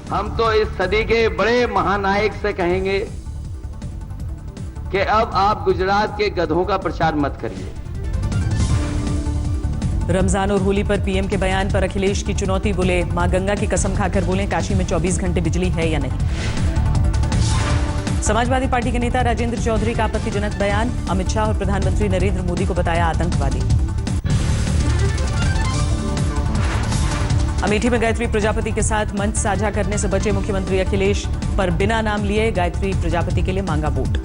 हम तो इस सदी के बड़े महानायक से कहेंगे कि अब आप गुजरात के गधों का प्रचार मत करिए। रमजान और होली पर पीएम के बयान पर अखिलेश की चुनौती, बोले मां गंगा की कसम खाकर बोले काशी में 24 घंटे बिजली है या नहीं। समाजवादी पार्टी के नेता राजेंद्र चौधरी का आपत्तिजनक बयान, अमित शाह और प्रधानमंत्री नरेंद्र मोदी को बताया आतंकवादी। अमेठी में गायत्री प्रजापति के साथ मंच साझा करने से बचे मुख्यमंत्री अखिलेश, पर बिना नाम लिए गायत्री प्रजापति के लिए मांगा वोट।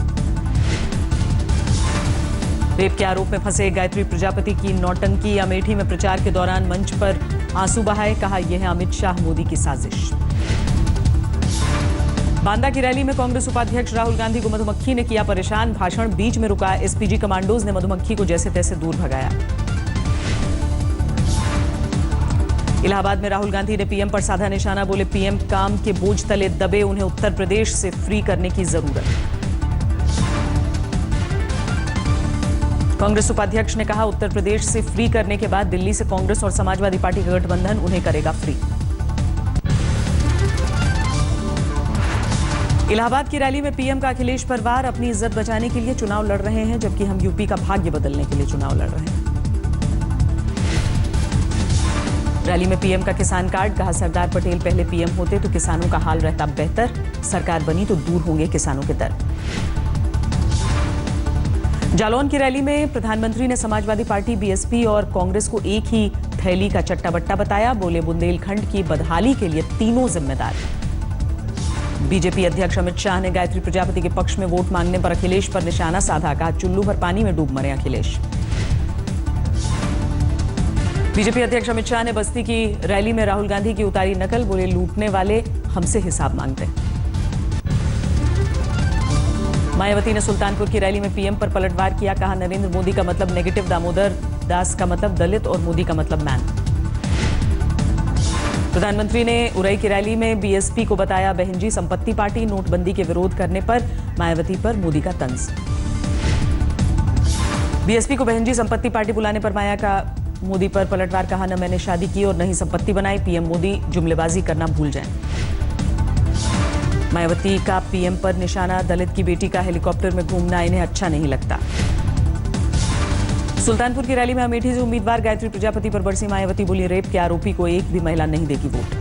रेप के आरोप में फंसे गायत्री प्रजापति की नौटंकी, अमेठी में प्रचार के दौरान मंच पर आंसू बहाए, कहा यह है अमित शाह मोदी की साजिश। बांदा की रैली में कांग्रेस उपाध्यक्ष राहुल गांधी को मधुमक्खी ने किया परेशान, भाषण बीच में रुका, एसपीजी कमांडोज ने मधुमक्खी को जैसे तैसे दूर भगाया। इलाहाबाद में राहुल गांधी ने पीएम पर साधा निशाना, बोले पीएम काम के बोझ तले दबे, उन्हें उत्तर प्रदेश से फ्री करने की जरूरत। कांग्रेस उपाध्यक्ष ने कहा उत्तर प्रदेश से फ्री करने के बाद दिल्ली से कांग्रेस और समाजवादी पार्टी का गठबंधन उन्हें करेगा फ्री। इलाहाबाद की रैली में पीएम का अखिलेश पर वार, अपनी इज्जत बचाने के लिए चुनाव लड़ रहे हैं, जबकि हम यूपी का भाग्य बदलने के लिए चुनाव लड़ रहे हैं। रैली में पीएम का किसान कार्ड, कहा सरदार पटेल पहले पीएम होते तो किसानों का हाल रहता बेहतर, सरकार बनी तो दूर होंगे किसानों के दर्द। जालौन की रैली में प्रधानमंत्री ने समाजवादी पार्टी, बीएसपी और कांग्रेस को एक ही थैली का चट्टा बट्टा बताया, बोले बुंदेलखंड की बदहाली के लिए तीनों जिम्मेदार। बीजेपी अध्यक्ष अमित शाह ने गायत्री प्रजापति के पक्ष में वोट मांगने पर अखिलेश पर निशाना साधा, कहा चुल्लू भर पानी में डूब मरे अखिलेश। बीजेपी अध्यक्ष अमित शाह ने बस्ती की रैली में राहुल गांधी की उतारी नकल, बोले लूटने वाले हमसे हिसाब मांगते हैं। मायावती ने सुल्तानपुर की रैली में पीएम पर पलटवार किया, कहा नरेंद्र मोदी का मतलब नेगेटिव, दामोदर दास का मतलब दलित और मोदी का मतलब मैन। प्रधानमंत्री ने उरई की रैली में बीएसपी को बताया बहनजी संपत्ति पार्टी, नोटबंदी के विरोध करने पर मायावती पर मोदी का तंज। बीएसपी को बहनजी संपत्ति पार्टी बुलाने पर माया का मोदी पर पलटवार, कहा न मैंने शादी की और न ही संपत्ति बनाई, पीएम मोदी जुमलेबाजी करना भूल जाएं। मायावती का पीएम पर निशाना, दलित की बेटी का हेलीकॉप्टर में घूमना इन्हें अच्छा नहीं लगता। सुल्तानपुर की रैली में अमेठी से उम्मीदवार गायत्री प्रजापति पर बरसी मायावती, बोली रेप के आरोपी को एक भी महिला नहीं देगी वोट।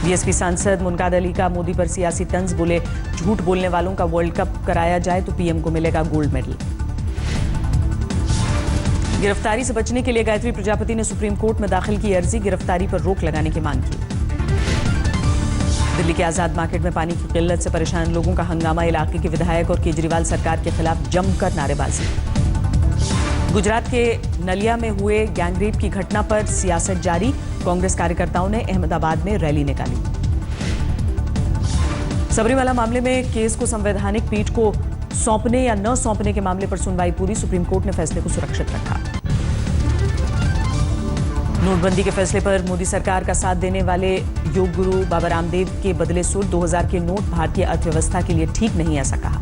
बीएसपी सांसद मुनकाद अली का मोदी पर सियासी तंज, बोले झूठ बोलने वालों का वर्ल्ड कप कराया जाए तो पीएम को मिलेगा गोल्ड मेडल। गिरफ्तारी से बचने के लिए गायत्री प्रजापति ने सुप्रीम कोर्ट में दाखिल की अर्जी, गिरफ्तारी पर रोक लगाने की मांग की। दिल्ली के आजाद मार्केट में पानी की किल्लत से परेशान लोगों का हंगामा, इलाके के विधायक और केजरीवाल सरकार के खिलाफ जमकर नारेबाजी। गुजरात के नलिया में हुए गैंगरेप की घटना पर सियासत जारी, कांग्रेस कार्यकर्ताओं ने अहमदाबाद में रैली निकाली। सबरीमाला मामले में केस को संवैधानिक पीठ को सौंपने या न सौंपने के मामले पर सुनवाई पूरी, सुप्रीम कोर्ट ने फैसले को सुरक्षित रखा। नोटबंदी के फैसले पर मोदी सरकार का साथ देने वाले योग गुरु बाबा रामदेव के बदले सुर, 2000 के नोट भारतीय अर्थव्यवस्था के लिए ठीक नहीं, ऐसा कहा।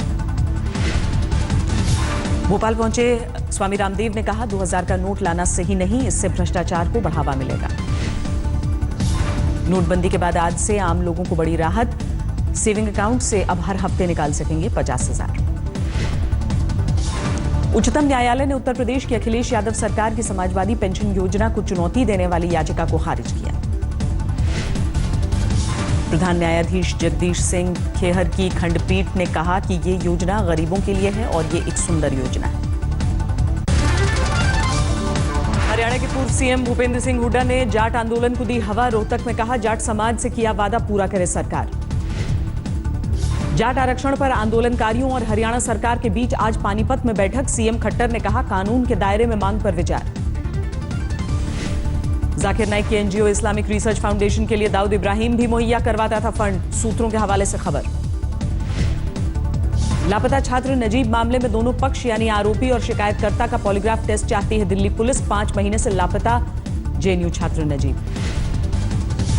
भोपाल पहुंचे स्वामी रामदेव ने कहा 2000 का नोट लाना सही नहीं, इससे भ्रष्टाचार को बढ़ावा मिलेगा। नोटबंदी के बाद आज से आम लोगों को बड़ी राहत, सेविंग अकाउंट से अब हर हफ्ते निकाल सकेंगे 50,000। उच्चतम न्यायालय ने उत्तर प्रदेश की अखिलेश यादव सरकार की समाजवादी पेंशन योजना को चुनौती देने वाली याचिका को खारिज किया। प्रधान न्यायाधीश जगदीश सिंह खेहर की खंडपीठ ने कहा कि ये योजना गरीबों के लिए है और ये एक सुंदर योजना है। हरियाणा के पूर्व सीएम भूपेंद्र सिंह हुड्डा ने जाट आंदोलन को दी हवा, रोहतक में कहा जाट समाज से किया वादा पूरा करे सरकार। जाट आरक्षण पर आंदोलनकारियों और हरियाणा सरकार के बीच आज पानीपत में बैठक, सीएम खट्टर ने कहा कानून के दायरे में मांग पर विचार। जाकिर नाइक की एनजीओ इस्लामिक रिसर्च फाउंडेशन के लिए दाऊद इब्राहिम भी मुहैया करवाता था फंड, सूत्रों के हवाले से खबर। लापता छात्र नजीब मामले में दोनों पक्ष यानी आरोपी और शिकायतकर्ता का पॉलीग्राफ टेस्ट चाहती है दिल्ली पुलिस, 5 महीने से लापता जेएनयू छात्र नजीब।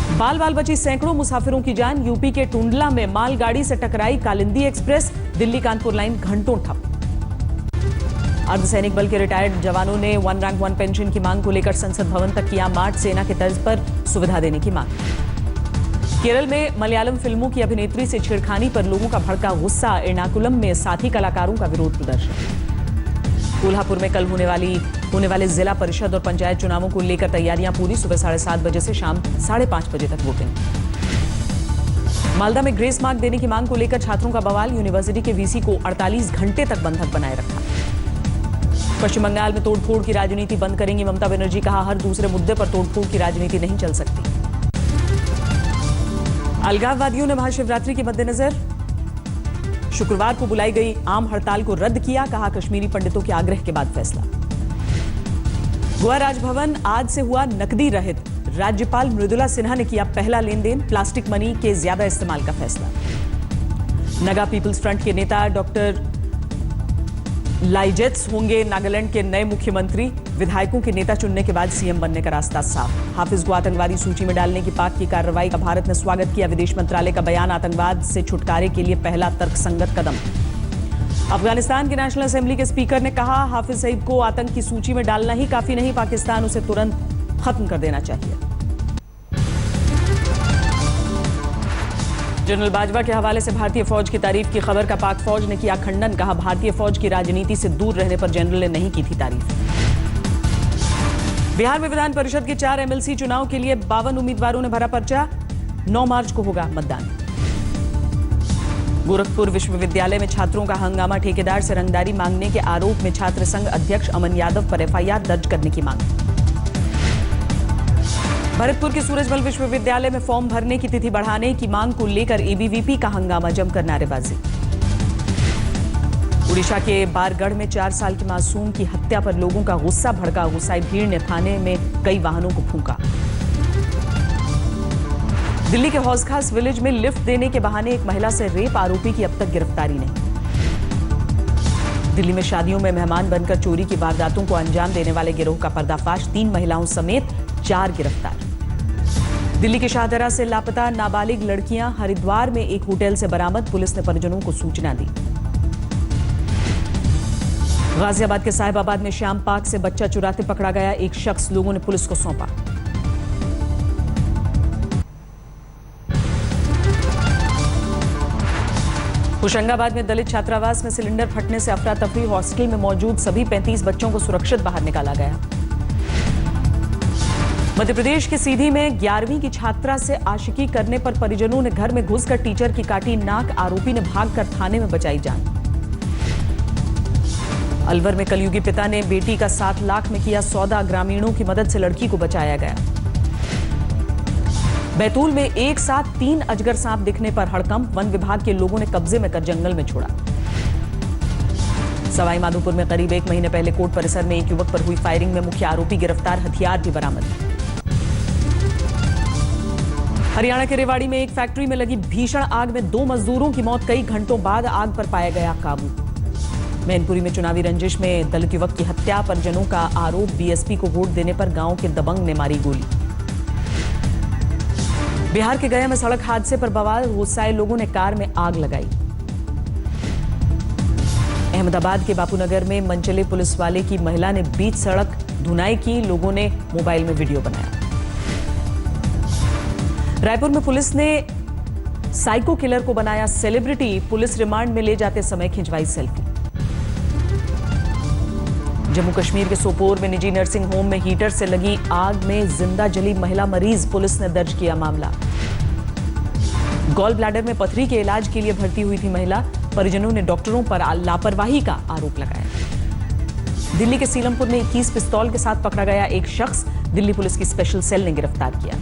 बाल बाल बची सैकड़ों मुसाफिरों की जान, यूपी के टुंडला में मालगाड़ी से टकराई कालिंदी एक्सप्रेस, दिल्ली कानपुर लाइन घंटों ठप। अर्धसैनिक बल के रिटायर्ड जवानों ने 1 रैंक 1 पेंशन की मांग को लेकर संसद भवन तक किया मार्च। सेना के तर्ज पर सुविधा देने की मांग। केरल में मलयालम फिल्मों की अभिनेत्री से छेड़खानी पर लोगों का भड़का गुस्सा। एर्नाकुलम में साथी कलाकारों का विरोध प्रदर्शन। कोल्हापुर में कल होने वाले जिला परिषद और पंचायत चुनावों को लेकर तैयारियां पूरी। सुबह 7:30 बजे से शाम 5:30 बजे तक वोटिंग। मालदा में ग्रेस मार्क देने की मांग को लेकर छात्रों का बवाल। यूनिवर्सिटी के वीसी को 48 घंटे तक बंधक बनाए रखा। पश्चिम बंगाल में तोड़फोड़ की राजनीति बंद करेंगी ममता बनर्जी। कहा, हर दूसरे मुद्दे पर तोड़फोड़ की राजनीति नहीं चल सकती। अलगाववादियों ने महाशिवरात्रि के मद्देनजर शुक्रवार को बुलाई गई आम हड़ताल को रद्द किया। कहा, कश्मीरी पंडितों के आग्रह के बाद फैसला। गोवा राजभवन आज से हुआ नकदी रहित। राज्यपाल मृदुला सिन्हा ने किया पहला लेन देन। प्लास्टिक मनी के ज्यादा इस्तेमाल का फैसला। नगा पीपल्स फ्रंट के नेता डॉक्टर लाइजेट्स होंगे नागालैंड के नए मुख्यमंत्री। विधायकों के नेता चुनने के बाद सीएम बनने का रास्ता साफ। हाफिज को आतंकवादी सूची में डालने की पाक की कार्रवाई का भारत ने स्वागत किया। विदेश मंत्रालय का बयान, आतंकवाद से छुटकारे के लिए पहला तर्कसंगत कदम। अफगानिस्तान की नेशनल असेंबली के स्पीकर ने कहा, हाफिज सईद को आतंक की सूची में डालना ही काफी नहीं, पाकिस्तान उसे तुरंत खत्म कर देना चाहिए। जनरल बाजवा के हवाले से भारतीय फौज की तारीफ की खबर का पाक फौज ने किया खंडन। कहा, भारतीय फौज की राजनीति से दूर रहने पर जनरल ने नहीं की थी तारीफ। बिहार में विधान परिषद के 4 एमएलसी चुनाव के लिए 52 उम्मीदवारों ने भरा पर्चा। 9 मार्च को होगा मतदान। गोरखपुर विश्वविद्यालय में छात्रों का हंगामा। ठेकेदार से रंगदारी मांगने के आरोप में छात्र संघ अध्यक्ष अमन यादव पर एफआईआर दर्ज करने की मांग। भरतपुर के सूरजमल विश्वविद्यालय में फॉर्म भरने की तिथि बढ़ाने की मांग को लेकर एबीवीपी का हंगामा, जमकर नारेबाजी। उड़ीसा के बारगढ़ में 4 साल की मासूम की हत्या पर लोगों का गुस्सा भड़का। गुस्साई भीड़ ने थाने में कई वाहनों को फूंका। दिल्ली के हौज खास विलेज में लिफ्ट देने के बहाने एक महिला से रेप आरोपी की अब तक गिरफ्तारी नहीं। दिल्ली में शादियों में मेहमान बनकर चोरी की वारदातों को अंजाम देने वाले गिरोह का पर्दाफाश। 3 महिलाओं समेत 4 गिरफ्तार। दिल्ली के शाहदरा से लापता नाबालिग लड़कियां हरिद्वार में एक होटल से बरामद। पुलिस ने परिजनों को सूचना दी। गाजियाबाद के साहिबाबाद में श्याम पार्क से बच्चा चुराते पकड़ा गया एक शख्स। लोगों ने पुलिस को सौंपा। होशंगाबाद में दलित छात्रावास में सिलेंडर फटने से अफरा तफरी। हॉस्टल में मौजूद सभी 35 बच्चों को सुरक्षित बाहर निकाला गया। मध्य प्रदेश के सीधी में 11वीं की छात्रा से आशिकी करने पर परिजनों ने घर में घुसकर टीचर की काटी नाक। आरोपी ने भागकर थाने में बचाई जान। अलवर में कलयुगी पिता ने बेटी का 7 लाख में किया सौदा। ग्रामीणों की मदद से लड़की को बचाया गया। बैतूल में एक साथ 3 अजगर सांप दिखने पर हड़कंप। वन विभाग के लोगों ने कब्जे में कर जंगल में छोड़ा। सवाई माधोपुर में करीब 1 महीने पहले कोर्ट परिसर में एक युवक पर हुई फायरिंग में मुख्य आरोपी गिरफ्तार। हथियार भी बरामद। हरियाणा के रेवाड़ी में एक फैक्ट्री में लगी भीषण आग में 2 मजदूरों की मौत। कई घंटों बाद आग पर पाया गया काबू। मैनपुरी में चुनावी रंजिश में दलित युवक की हत्या। परिजनों का आरोप, बीएसपी को वोट देने पर गांव के दबंग ने मारी गोली। बिहार के गया में सड़क हादसे पर बवाल। गुस्साए लोगों ने कार में आग लगाई। अहमदाबाद के बापूनगर में मनचले पुलिस वाले की महिला ने बीच सड़क धुनाई की। लोगों ने मोबाइल में वीडियो बनाया। रायपुर में पुलिस ने साइको किलर को बनाया सेलिब्रिटी। पुलिस रिमांड में ले जाते समय खिंचवाई सेल्फी। जम्मू कश्मीर के सोपोर में निजी नर्सिंग होम में हीटर से लगी आग में जिंदा जली महिला मरीज। पुलिस ने दर्ज किया मामला। गॉल ब्लैडर में पथरी के इलाज के लिए भर्ती हुई थी महिला। परिजनों ने डॉक्टरों पर लापरवाही का आरोप लगाया। दिल्ली के सीलमपुर में 21 पिस्तौल के साथ पकड़ा गया एक शख्स। दिल्ली पुलिस की स्पेशल सेल ने गिरफ्तार किया।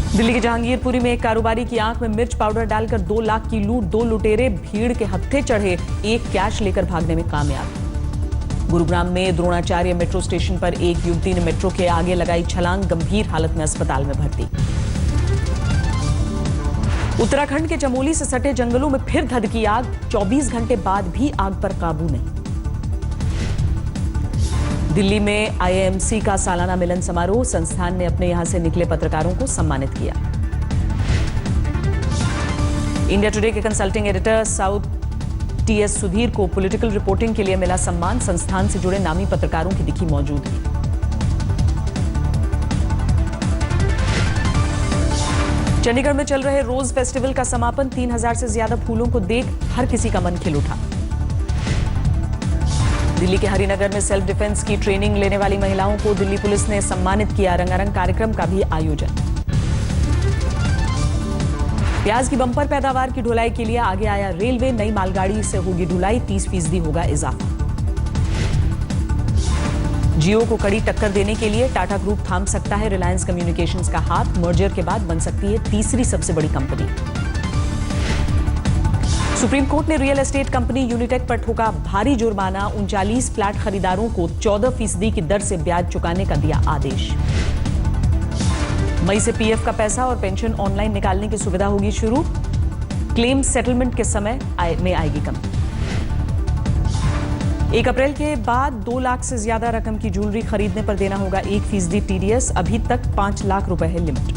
दिल्ली के जहांगीरपुरी में एक कारोबारी की आंख में मिर्च पाउडर डालकर 2 लाख की लूट। 2 लुटेरे भीड़ के हत्थे चढ़े। एक कैश लेकर भागने में कामयाब। गुरुग्राम में द्रोणाचार्य मेट्रो स्टेशन पर एक युवती ने मेट्रो के आगे लगाई छलांग। गंभीर हालत में अस्पताल में भर्ती। उत्तराखंड के चमोली से सटे जंगलों में फिर धधकी आग। 24 घंटे बाद भी आग पर काबू नहीं। दिल्ली में आईआईएमसी का सालाना मिलन समारोह। संस्थान ने अपने यहां से निकले पत्रकारों को सम्मानित किया। इंडिया टुडे के consulting editor South TS Sudhir को पॉलिटिकल रिपोर्टिंग के लिए मिला सम्मान, संस्थान से जुड़े नामी पत्रकारों की दिखी मौजूदगी। चंडीगढ़ में चल रहे रोज फेस्टिवल का समापन, 3000 से ज्यादा फूलों को देख हर किसी का मन खिल उठा। दिल्ली के हरिनगर में सेल्फ डिफेंस की ट्रेनिंग लेने वाली महिलाओं को दिल्ली पुलिस ने सम्मानित किया, रंगारंग कार्यक्रम का भी आयोजन। प्याज की बंपर पैदावार की ढुलाई के लिए आगे आया रेलवे, नई मालगाड़ी से होगी ढुलाई, 30% होगा इजाफा। जियो को कड़ी टक्कर देने के लिए टाटा ग्रुप थाम सकता है रिलायंस कम्युनिकेशंस का हाथ, मर्जर के बाद बन सकती है तीसरी सबसे बड़ी कंपनी। सुप्रीम कोर्ट ने रियल एस्टेट कंपनी यूनिटेक पर ठोका भारी जुर्माना, 39 फ्लैट खरीदारों को 14% की दर से ब्याज चुकाने का दिया आदेश। मई से पीएफ का पैसा और पेंशन ऑनलाइन निकालने की सुविधा होगी शुरू, क्लेम सेटलमेंट के समय में आएगी कमी। 1 अप्रैल के बाद 2 लाख से ज्यादा रकम की ज्वेलरी खरीदने पर देना होगा 1% टीडीएस, अभी तक 5 लाख रुपए है लिमिट।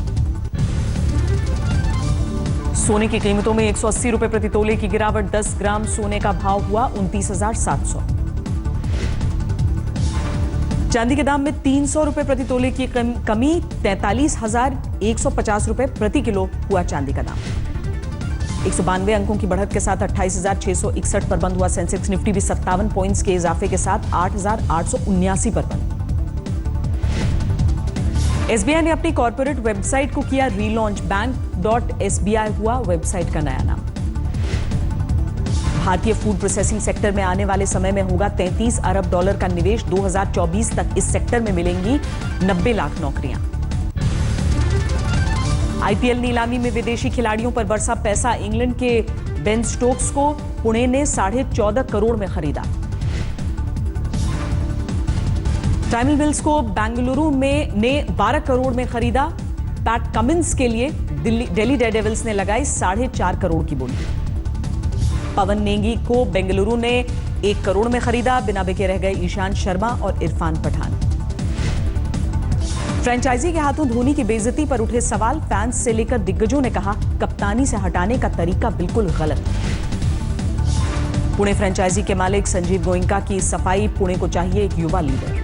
सोने की कीमतों में 180 रुपए प्रति तोले की गिरावट, 10 ग्राम सोने का भाव हुआ 29,700। चांदी के दाम में 300 रुपए प्रति तोले की कमी, 43,150 रुपए प्रति किलो हुआ चांदी का दाम। 192 अंकों की बढ़त के साथ 28,661 पर बंद हुआ सेंसेक्स, निफ्टी भी 57 पॉइंट्स के इजाफे के साथ 8,879 पर बंद। एसबीआई ने अपनी कॉर्पोरेट वेबसाइट को किया रीलॉन्च, बैंक.sbi हुआ वेबसाइट का नया नाम। भारतीय फूड प्रोसेसिंग सेक्टर में आने वाले समय में होगा $33 अरब का निवेश, 2024 तक इस सेक्टर में मिलेंगी 90 लाख नौकरियां। आईपीएल नीलामी में विदेशी खिलाड़ियों पर बरसा पैसा, इंग्लैंड के बेन स्टोक्स को पुणे ने 14.5 करोड़ में खरीदा। टाइमल मिल्स को बेंगलुरु ने 12 करोड़ में खरीदा। पैट कमिंस के लिए दिल्ली डेयरडेविल्स ने लगाई 4.5 करोड़ की बोली। पवन नेगी को बेंगलुरु ने 1 करोड़ में खरीदा, बिना बिके रह गए ईशांत शर्मा और इरफान पठान। फ्रेंचाइजी के हाथों धोनी की बेइज्जती पर उठे सवाल, फैंस से लेकर दिग्गजों ने कहा कप्तानी से हटाने का तरीका बिल्कुल गलत। पुणे फ्रेंचाइजी के मालिक संजीव गोयनका की सफाई, पुणे को चाहिए एक युवा लीडर।